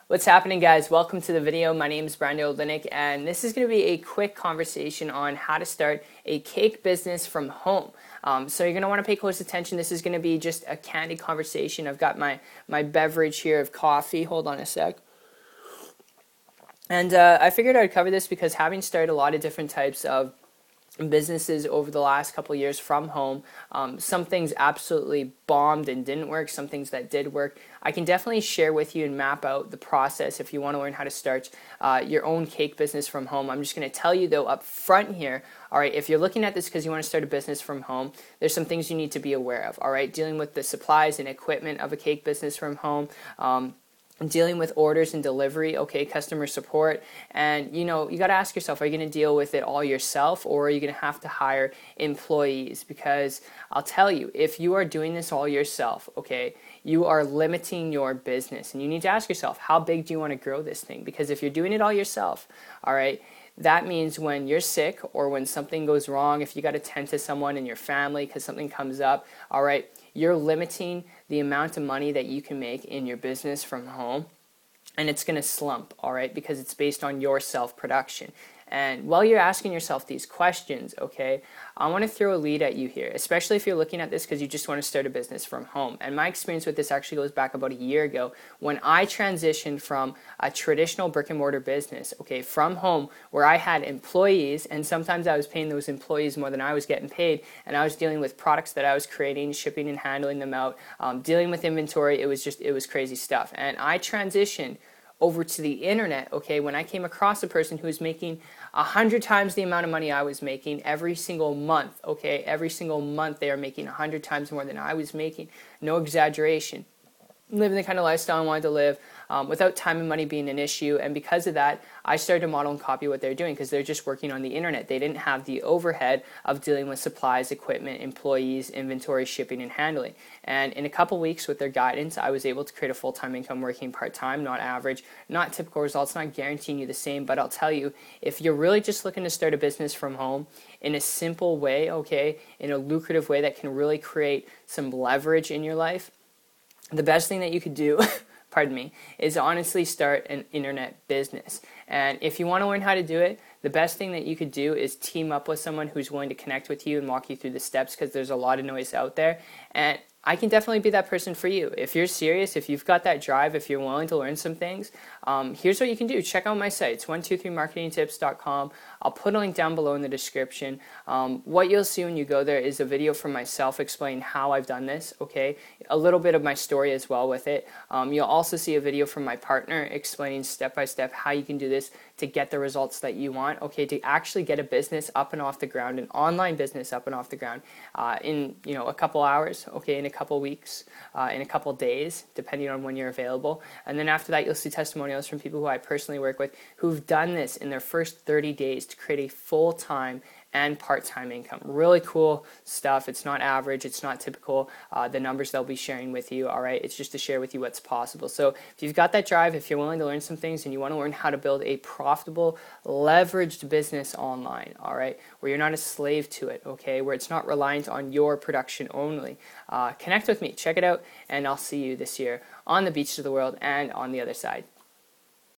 What's happening, guys? Welcome to the video. My name is Brando Olinick, and this is going to be a quick conversation on how to start a cake business from home. So you're going to want to pay close attention. This is going to be just a candid conversation. I've got my beverage here of coffee. Hold on a sec. And I figured I'd cover this because having started a lot of different types of businesses over the last couple of years from home, some things absolutely bombed and didn't work, some things that did work. I can definitely share with you and map out the process if you want to learn how to start your own cake business from home. I'm just going to tell you though up front here, all right, if you're looking at this because you want to start a business from home, there's some things you need to be aware of, all right, dealing with the supplies and equipment of a cake business from home, dealing with orders and delivery, okay, customer support, and you got to ask yourself, are you going to deal with it all yourself, or are you going to have to hire employees? Because I'll tell you, if you are doing this all yourself, okay, you are limiting your business, and you need to ask yourself, how big do you want to grow this thing? Because if you're doing it all yourself, all right, that means when you're sick or when something goes wrong, if you got to tend to someone in your family because something comes up, all right, you're limiting the amount of money that you can make in your business from home, and it's going to slump, all right, because it's based on your self-production. And while you're asking yourself these questions, okay, I want to throw a lead at you here, especially if you're looking at this because you just want to start a business from home. And my experience with this actually goes back about a year ago when I transitioned from a traditional brick and mortar business, okay, from home where I had employees, and sometimes I was paying those employees more than I was getting paid, and I was dealing with products that I was creating, shipping and handling them out, dealing with inventory. It was crazy stuff. And I transitioned over to the internet, okay, when I came across a person who was making 100 times the amount of money I was making every single month, okay, every single month they are making 100 times more than I was making, no exaggeration, living the kind of lifestyle I wanted to live, without time and money being an issue. And because of that, I started to model and copy what they're doing because they're just working on the internet. They didn't have the overhead of dealing with supplies, equipment, employees, inventory, shipping, and handling. And in a couple weeks with their guidance, I was able to create a full-time income working part-time, not average, not typical results, not guaranteeing you the same. But I'll tell you, if you're really just looking to start a business from home in a simple way, okay, in a lucrative way that can really create some leverage in your life, the best thing that you could do pardon me, is honestly start an internet business. And if you want to learn how to do it, the best thing that you could do is team up with someone who's willing to connect with you and walk you through the steps, because there's a lot of noise out there. And I can definitely be that person for you. If you're serious, if you've got that drive, if you're willing to learn some things, here's what you can do. Check out my site. It's 123marketingtips.com. I'll put a link down below in the description. What you'll see when you go there is a video from myself explaining how I've done this, okay? A little bit of my story as well with it. You'll also see a video from my partner explaining step-by-step how you can do this to get the results that you want, okay, to actually get a business up and off the ground, an online business up and off the ground in a couple hours, okay, in a couple weeks, in a couple days, depending on when you're available. And then after that, you'll see testimonials from people who I personally work with who've done this in their first 30 days to create a full-time and part-time income. Really cool stuff. It's not average. It's not typical. The numbers they'll be sharing with you, all right? It's just to share with you what's possible. So if you've got that drive, if you're willing to learn some things and you want to learn how to build a profitable, leveraged business online, all right, where you're not a slave to it, okay, where it's not reliant on your production only, connect with me. Check it out, and I'll see you this year on the beach of the world and on the other side.